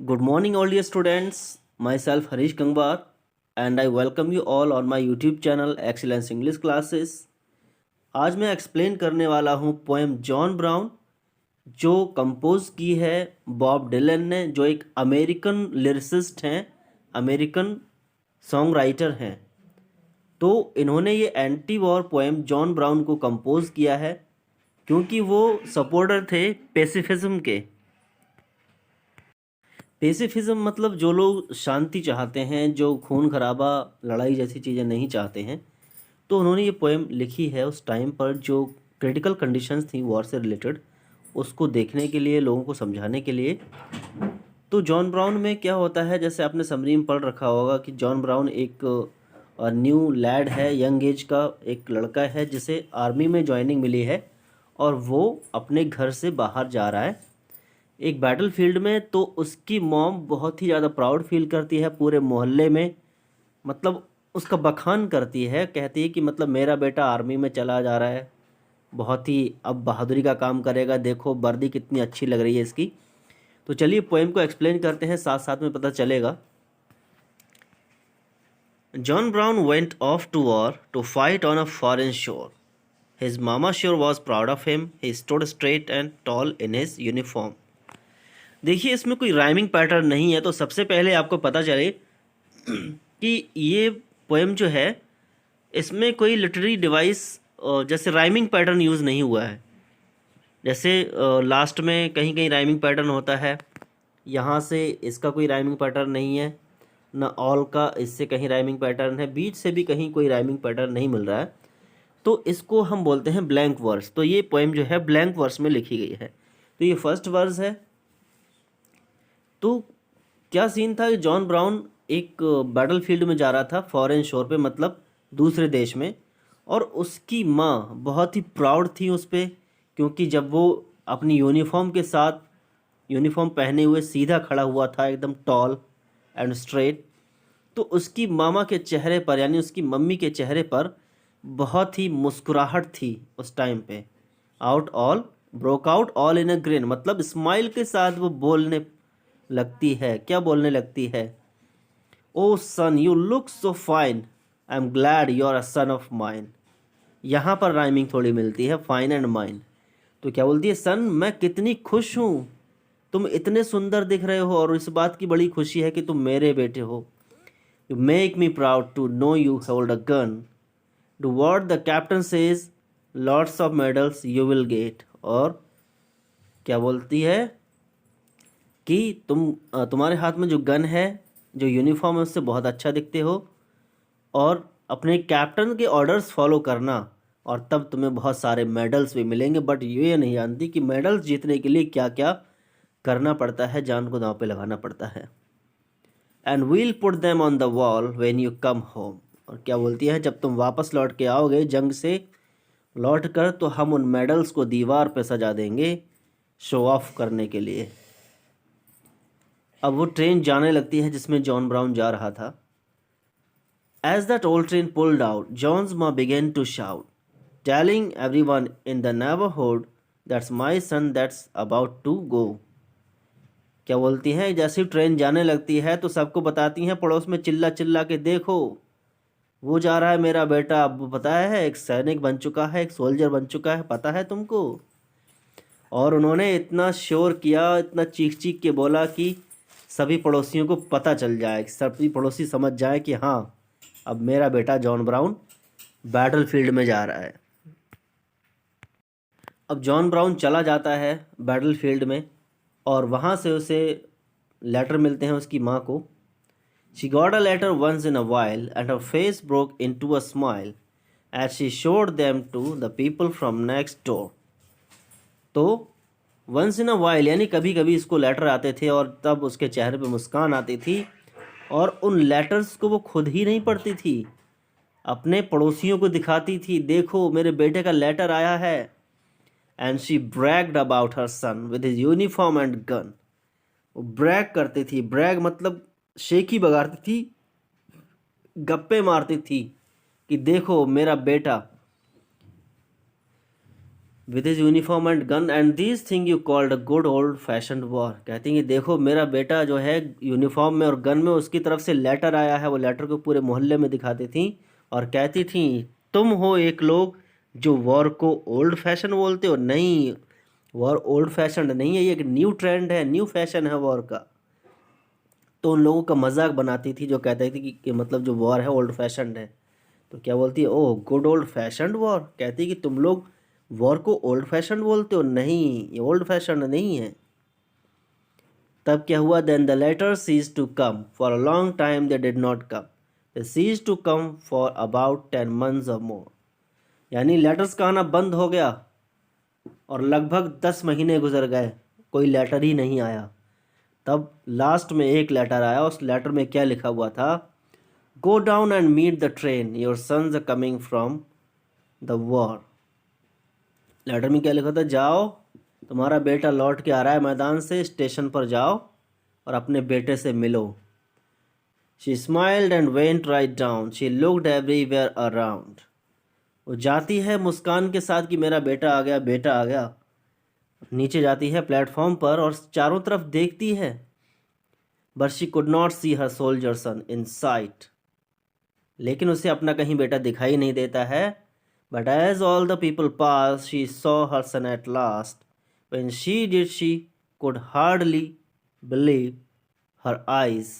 Good morning, all dear students. Myself Harish Gangwar, and I welcome you all on my YouTube channel Excellence English Classes. आज मैं explain करने वाला हूँ poem John brown, जो compose की है Bob Dylan ने, जो एक अमेरिकन लिरिसिस्ट हैं, अमेरिकन सॉन्ग राइटर हैं। तो इन्होंने ये anti war poem John brown को कंपोज किया है क्योंकि वो सपोर्टर थे पेसिफिज्म के। पेसिफिज्म मतलब जो लोग शांति चाहते हैं, जो खून खराबा लड़ाई जैसी चीज़ें नहीं चाहते हैं। तो उन्होंने ये पोएम लिखी है उस टाइम पर जो क्रिटिकल कंडीशंस थी वॉर से रिलेटेड, उसको देखने के लिए, लोगों को समझाने के लिए। तो जॉन ब्राउन में क्या होता है, जैसे आपने समरी में पढ़ रखा होगा कि जॉन ब्राउन एक न्यू लैड है, यंग एज का एक लड़का है जिसे आर्मी में ज्वाइनिंग मिली है और वो अपने घर से बाहर जा रहा है एक बैटल फील्ड में। तो उसकी मॉम बहुत ही ज़्यादा प्राउड फील करती है पूरे मोहल्ले में, मतलब उसका बखान करती है, कहती है कि मतलब मेरा बेटा आर्मी में चला जा रहा है, बहुत ही अब बहादुरी का काम करेगा, देखो वर्दी कितनी अच्छी लग रही है इसकी। तो चलिए पोएम को एक्सप्लेन करते हैं, साथ साथ में पता चलेगा। John brown went of to war to fight on a foreign शोर. His mama sure was proud of him. He stood straight and tall in his uniform. देखिए इसमें कोई राइमिंग पैटर्न नहीं है, तो सबसे पहले आपको पता चले कि ये पोएम जो है इसमें कोई लिटरेरी डिवाइस जैसे राइमिंग पैटर्न यूज़ नहीं हुआ है। जैसे लास्ट में कहीं कहीं राइमिंग पैटर्न होता है, यहाँ से इसका कोई राइमिंग पैटर्न नहीं है, न ऑल का इससे कहीं राइमिंग पैटर्न है, बीच से भी कहीं कोई राइमिंग पैटर्न नहीं मिल रहा है। तो इसको हम बोलते हैं ब्लैंक वर्स। तो ये पोएम जो है ब्लैंक वर्स में लिखी गई है। तो ये फर्स्ट वर्स है। तो क्या सीन था कि जॉन ब्राउन एक बैटल फील्ड में जा रहा था, फॉरेन शोर पे, मतलब दूसरे देश में, और उसकी माँ बहुत ही प्राउड थी उस पर, क्योंकि जब वो अपनी यूनिफॉर्म के साथ, यूनिफॉर्म पहने हुए सीधा खड़ा हुआ था एकदम टॉल एंड स्ट्रेट, तो उसकी मामा के चेहरे पर, यानी उसकी मम्मी के चेहरे पर बहुत ही मुस्कुराहट थी उस टाइम पे। Out all broke out all in a green, मतलब स्माइल के साथ वो बोलने लगती है। क्या बोलने लगती है? ओ सन you look so fine, I am glad you are a son of mine. यहाँ पर राइमिंग थोड़ी मिलती है, फाइन एंड माइन। तो क्या बोलती है? सन मैं कितनी खुश हूँ, तुम इतने सुंदर दिख रहे हो और इस बात की बड़ी खुशी है कि तुम मेरे बेटे हो। You make me proud to know you hold a gun, do what the captain says, lots of medals you will get. और क्या बोलती है कि तुम्हारे हाथ में जो गन है, जो यूनिफॉर्म है, उससे बहुत अच्छा दिखते हो, और अपने कैप्टन के ऑर्डर्स फॉलो करना, और तब तुम्हें बहुत सारे मेडल्स भी मिलेंगे। बट ये नहीं जानती कि मेडल्स जीतने के लिए क्या क्या करना पड़ता है, जान को दांव पे लगाना पड़ता है। And we'll put them on the wall when you come home. और क्या बोलती है? जब तुम वापस लौट के आओगे जंग से लौट कर, तो हम उन मेडल्स को दीवार पे सजा देंगे, शो ऑफ करने के लिए। अब वो ट्रेन जाने लगती है जिसमें जॉन ब्राउन जा रहा था। As that old train pulled out, John's ma began to shout, telling everyone in the neighborhood, that's my son that's about to go. क्या बोलती हैं? जैसे ही ट्रेन जाने लगती है तो सबको बताती हैं पड़ोस में चिल्ला चिल्ला के, देखो वो जा रहा है मेरा बेटा। अब पता है, एक सैनिक बन चुका है, एक सोल्जर बन चुका है, पता है तुमको। और उन्होंने इतना शोर किया, इतना चीख चीख के बोला कि सभी पड़ोसियों को पता चल जाए, सभी पड़ोसी समझ जाए कि हाँ, अब मेरा बेटा जॉन ब्राउन बैटल फील्ड में जा रहा है। अब जॉन ब्राउन चला जाता है बैटल फील्ड में, और वहाँ से उसे लेटर मिलते हैं उसकी माँ को। She got a letter once in a while and her face broke in to a smile as she showed them to the people from next door. तो वंस इन अ वाइल यानी कभी कभी इसको लेटर आते थे, और तब उसके चेहरे पे मुस्कान आती थी, और उन लेटर्स को वो खुद ही नहीं पढ़ती थी, अपने पड़ोसियों को दिखाती थी, देखो मेरे बेटे का लेटर आया है। And she ब्रैग्ड about her sun with his uniform and gun. वो ब्रैग करती थी, ब्रैग मतलब शेखी बगाड़ती थी, गप्पे मारती थी कि देखो मेरा बेटा with his uniform and gun and this thing you called a good old fashion war. कहती हैं कि देखो मेरा बेटा जो है यूनिफॉर्म में और गन में, उसकी तरफ से लेटर आया है। वो लेटर को पूरे मोहल्ले में दिखाती थी और कहती थी तुम हो एक लोग जो वॉर को ओल्ड फैशन बोलते हो। नहीं, वॉर ओल्ड फैशन नहीं है, ये एक न्यू ट्रेंड है, न्यू फैशन है वॉर का। तो उन लोगों का मजाक बनाती थी जो कहते थे कि मतलब जो वॉर है ओल्ड फैशन है। तो क्या बोलती है, oh good old fashion war. कहती है कि तुम लोग वॉर को ओल्ड फैशन बोलते हो। नहीं, ये ओल्ड फैशन नहीं है। तब क्या हुआ, then the letter seize to come for a long time they did not come, they seize to come for about 10 months और मोर। यानी लेटर्स का आना बंद हो गया और लगभग 10 महीने गुजर गए, कोई लेटर ही नहीं आया। तब लास्ट में एक लेटर आया। उस लेटर में क्या लिखा हुआ था, go down and meet the train, your sons are coming from the war. Letter में क्या लिखा था, जाओ तुम्हारा बेटा लौट के आ रहा है मैदान से, स्टेशन पर जाओ और अपने बेटे से मिलो। She smiled and went write down, she looked everywhere around. वो जाती है मुस्कान के साथ कि मेरा बेटा आ गया, बेटा आ गया। नीचे जाती है प्लेटफॉर्म पर और चारों तरफ देखती है, but she could not C her soldier sun in site. लेकिन उसे अपना कहीं बेटा दिखाई नहीं देता है। But as all the people pass she saw her sun at last, when she did she could hardly believe her eyes.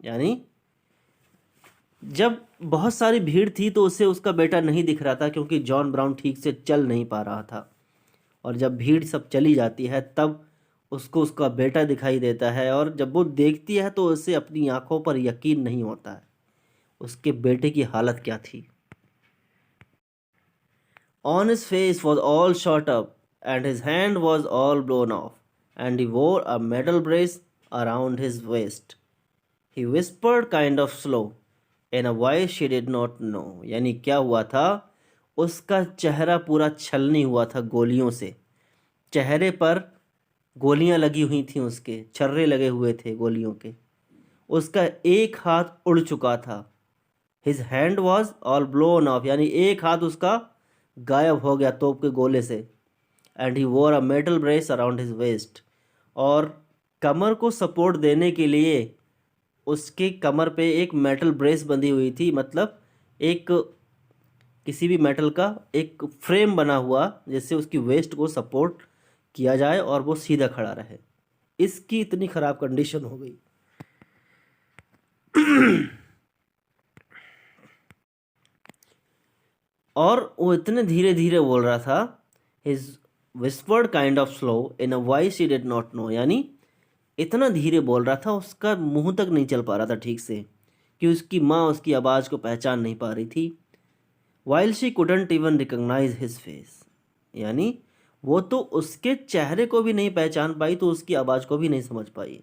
यानी जब बहुत सारी भीड़ थी तो उसे उसका बेटा नहीं दिख रहा था, क्योंकि जॉन ब्राउन ठीक से चल नहीं पा रहा था। और जब भीड़ सब चली जाती है तब उसको उसका बेटा दिखाई देता है, और जब वो देखती है तो उसे अपनी आंखों पर यकीन नहीं होता है। उसके बेटे की हालत क्या थी। On his face was all shot up and his hand was all blown of and he वोर a metal brace around his waste. He whispered kind of slow in a voice she did not know. यानी क्या हुआ था, उसका चेहरा पूरा छलनी हुआ था गोलियों से। चेहरे पर गोलियां लगी हुई थी, उसके छर्रे लगे हुए थे गोलियों के। उसका एक हाथ उड़ चुका था। His hand was all blown of, यानी एक हाथ उसका गायब हो गया तोप के गोले से। एंड ही वोर a metal brace around his waste, और कमर को सपोर्ट देने के लिए उसके कमर पे एक मेटल ब्रेस बंधी हुई थी। मतलब एक किसी भी मेटल का एक फ्रेम बना हुआ जिससे उसकी वेस्ट को सपोर्ट किया जाए और वो सीधा खड़ा रहे। इसकी इतनी खराब कंडीशन हो गई। और वो इतने धीरे धीरे बोल रहा था, his whispered kind of slow in a voice he did not know. यानी इतना धीरे बोल रहा था, उसका मुंह तक नहीं चल पा रहा था ठीक से, कि उसकी माँ उसकी आवाज़ को पहचान नहीं पा रही थी। While she couldn't even recognise his face, यानी वो तो उसके चेहरे को भी नहीं पहचान पाई तो उसकी आवाज़ को भी नहीं समझ पाई।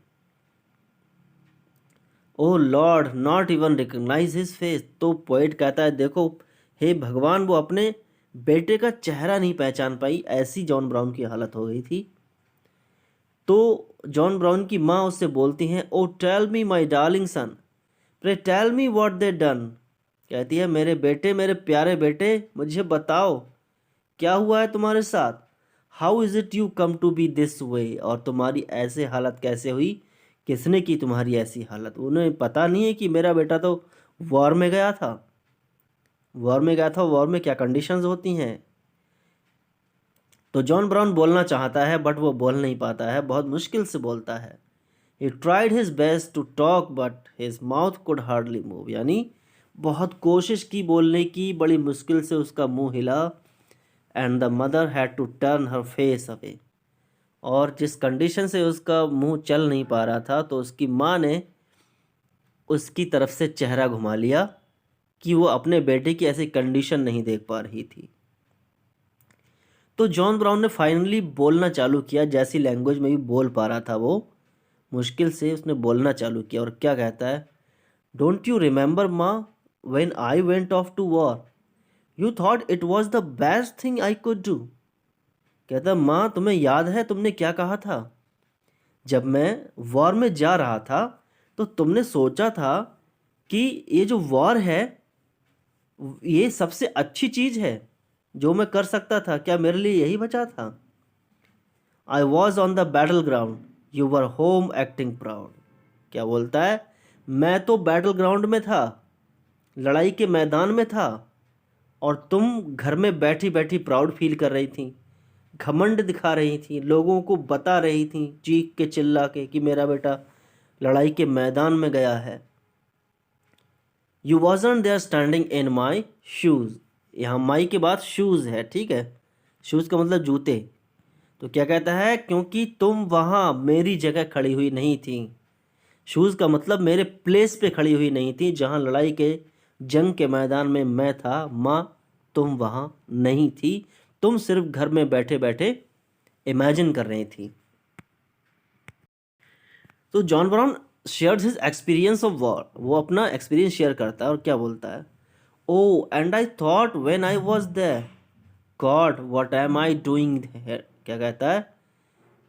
Oh lord, not even recognise his face. तो पोइट कहता है देखो हे भगवान, वो अपने बेटे का चेहरा नहीं पहचान पाई, ऐसी जॉन ब्राउन की हालत हो गई थी। तो जॉन ब्राउन की माँ उससे बोलती हैं, ओ tell me my darling sun, pray tell me what they done. कहती है मेरे बेटे, मेरे प्यारे बेटे, मुझे बताओ क्या हुआ है तुम्हारे साथ। How is it you come to be this way, और तुम्हारी ऐसे हालत कैसे हुई, किसने की तुम्हारी ऐसी हालत। उन्हें पता नहीं है कि मेरा बेटा तो वॉर में गया था, वॉर में गया था, वॉर में क्या कंडीशंस होती हैं। तो जॉन ब्राउन बोलना चाहता है बट वो बोल नहीं पाता है, बहुत मुश्किल से बोलता है। He tried his best to talk but his mouth could hardly move, यानी बहुत कोशिश की बोलने की, बड़ी मुश्किल से उसका मुंह हिला। And the mother had to turn her face away, और जिस कंडीशन से उसका मुंह चल नहीं पा रहा था तो उसकी माँ ने उसकी तरफ से चेहरा घुमा लिया कि वो अपने बेटे की ऐसी कंडीशन नहीं देख पा रही थी। तो जॉन ब्राउन ने फाइनली बोलना चालू किया, जैसी लैंग्वेज में भी बोल पा रहा था वो, मुश्किल से उसने बोलना चालू किया। और क्या कहता है, डोंट यू रिमेंबर माँ, when I went of to war you thought it was the best thing I could do. कहता माँ तुम्हें याद है तुमने क्या कहा था, जब मैं वॉर में जा रहा था तो तुमने सोचा था कि ये जो वॉर है ये सबसे अच्छी चीज़ है जो मैं कर सकता था, क्या मेरे लिए यही बचा था? I was on the battle ground, you were home acting proud. क्या बोलता है? मैं तो बैटल ग्राउंड में था, लड़ाई के मैदान में था, और तुम घर में बैठी बैठी प्राउड फील कर रही थी, घमंड दिखा रही थी, लोगों को बता रही थी चीख के चिल्ला के कि मेरा बेटा लड़ाई के मैदान में गया है। You wasn't there standing in my shoes. यहाँ माई के बाद शूज़ है, ठीक है। शूज़ का मतलब जूते। तो क्या कहता है? क्योंकि तुम वहाँ मेरी जगह खड़ी हुई नहीं थी। शूज़ का मतलब मेरे प्लेस पे खड़ी हुई नहीं थी, जहाँ लड़ाई के जंग के मैदान में मैं था। माँ, तुम वहाँ नहीं थी, तुम सिर्फ घर में बैठे बैठे इमेजिन कर रही थी। तो John brown shares his experience of war. वो अपना एक्सपीरियंस शेयर करता है और क्या बोलता है? ओ and I thought when I was there, God what am I doing here. क्या कहता है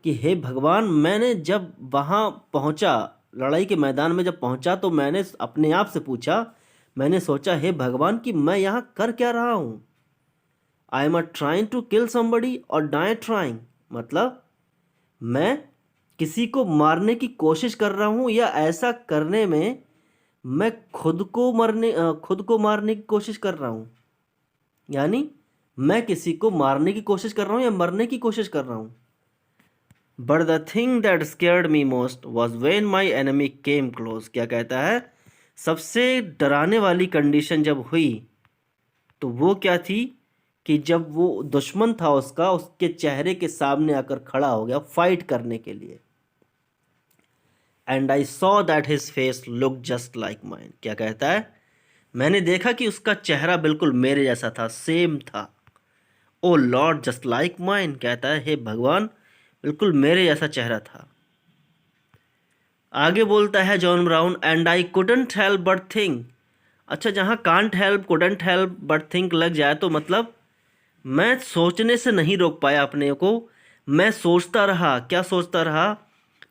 कि हे भगवान, मैंने जब वहाँ पहुँचा, लड़ाई के मैदान में जब पहुँचा, तो मैंने अपने आप से पूछा, मैंने सोचा, हे भगवान, कि मैं यहाँ कर क्या रहा हूँ? I am trying to kill somebody और डाई ट्राइंग। मतलब मैं किसी को मारने की कोशिश कर रहा हूँ, या ऐसा करने में मैं खुद को मारने की कोशिश कर रहा हूँ। यानी मैं किसी को मारने की कोशिश कर रहा हूँ या मरने की कोशिश कर रहा हूँ। But the thing that scared me most was when my enemy came close. क्या कहता है? सबसे डराने वाली कंडीशन जब हुई, तो वो क्या थी कि जब वो दुश्मन था उसका, उसके चेहरे के सामने आकर खड़ा हो गया फाइट करने के लिए। And I saw that his face look just like mine. क्या कहता है? मैंने देखा कि उसका चेहरा बिल्कुल मेरे जैसा था, सेम था। ओ लॉर्ड, जस्ट लाइक माइन। कहता है, हे भगवान, बिल्कुल मेरे जैसा चेहरा था। आगे बोलता है John brown, and I couldn't help but think. अच्छा, जहाँ can't help, couldn't help but think लग जाए तो मतलब मैं सोचने से नहीं रोक पाया अपने को। मैं सोचता रहा। क्या सोचता रहा?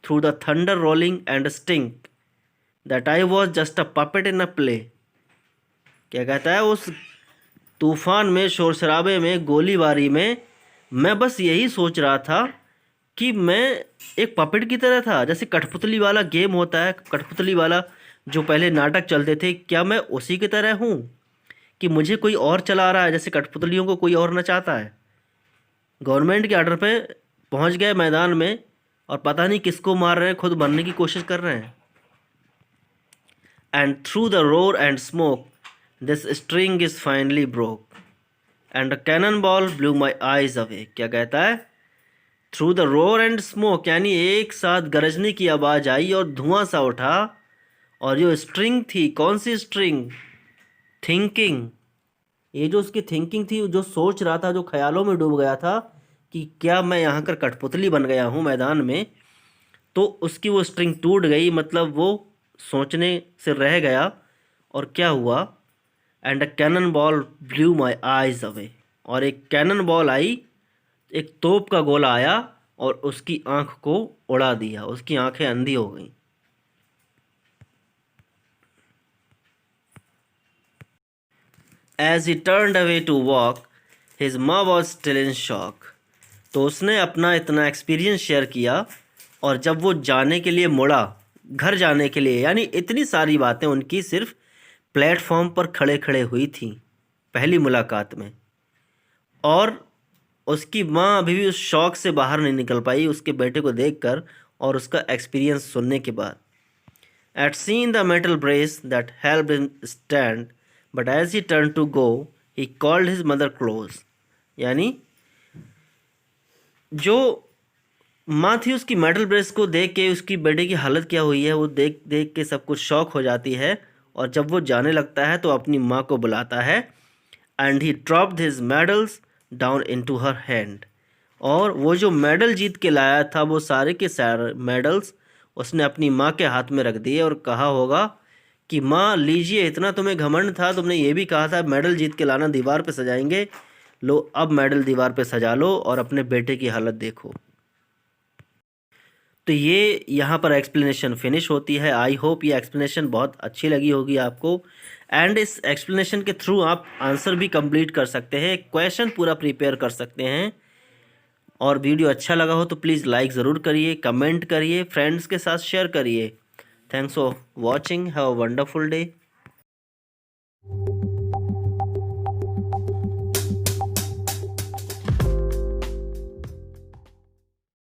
Through the thunder rolling and sting that I was just a puppet in a play. क्या कहता है? उस तूफान में, शोर शराबे में, गोलीबारी में मैं बस यही सोच रहा था कि मैं एक पपेट की तरह था। जैसे कठपुतली वाला गेम होता है, कठपुतली वाला जो पहले नाटक चलते थे, क्या मैं उसी की तरह हूँ कि मुझे कोई और चला रहा है, जैसे कठपुतलियों को कोई और नचाता है। गवर्नमेंट के आर्डर पे पहुँच गए मैदान में और पता नहीं किसको मार रहे हैं, खुद मरने की कोशिश कर रहे हैं। And through the roar and smoke this string is finally broke and a cannon ball blew my eyes away. क्या कहता है? Through the roar and smoke, यानी एक साथ गरजने की आवाज़ आई और धुआं सा उठा, और जो स्ट्रिंग थी, कौन सी स्ट्रिंग? थिंकिंग। ये जो उसकी थिंकिंग थी, जो सोच रहा था, जो ख्यालों में डूब गया था कि क्या मैं यहाँ कर कठपुतली बन गया हूँ मैदान में, तो उसकी वो स्ट्रिंग टूट गई। मतलब वो सोचने से रह गया। और क्या हुआ? And a cannon ball blew my eyes away. और एक कैनन बॉल आई, एक तोप का गोला आया और उसकी आंख को उड़ा दिया, उसकी आंखें अंधी हो गईं। As he turned away to walk his माँ वॉज स्टिल इन शॉक। तो उसने अपना इतना एक्सपीरियंस शेयर किया, और जब वो जाने के लिए मुड़ा, घर जाने के लिए, यानी इतनी सारी बातें उनकी सिर्फ प्लेटफॉर्म पर खड़े खड़े हुई थी पहली मुलाकात में, और उसकी माँ अभी भी उस शौक से बाहर नहीं निकल पाई उसके बेटे को देखकर और उसका एक्सपीरियंस सुनने के बाद। At seen the metal brace that helped him stand, but as he turn to go he called his mother close. यानी जो माँ थी, उसकी मेटल ब्रेस को देख के उसकी बेटे की हालत क्या हुई है वो देख देख के सब कुछ शौक हो जाती है, और जब वो जाने लगता है तो अपनी माँ को बुलाता है। And he dropped his medals down into her hand. और वो जो मेडल जीत के लाया था, वो सारे के सारे मेडल्स उसने अपनी माँ के हाथ में रख दिए और कहा होगा कि माँ लीजिए, इतना तुम्हें घमंड था, तुमने ये भी कहा था मेडल जीत के लाना, दीवार पे सजाएंगे, लो अब मेडल दीवार पे सजा लो और अपने बेटे की हालत देखो। तो ये यहाँ पर एक्सप्लेनेशन फिनिश होती है। आई होप ये एक्सप्लेनेशन बहुत अच्छी लगी होगी आपको। एंड इस एक्सप्लेनेशन के थ्रू आप आंसर भी कंप्लीट कर सकते हैं, क्वेश्चन पूरा प्रिपेयर कर सकते हैं। और वीडियो अच्छा लगा हो तो प्लीज़ लाइक ज़रूर करिए, कमेंट करिए, फ्रेंड्स के साथ शेयर करिए। Thanks for watching, have a wonderful day.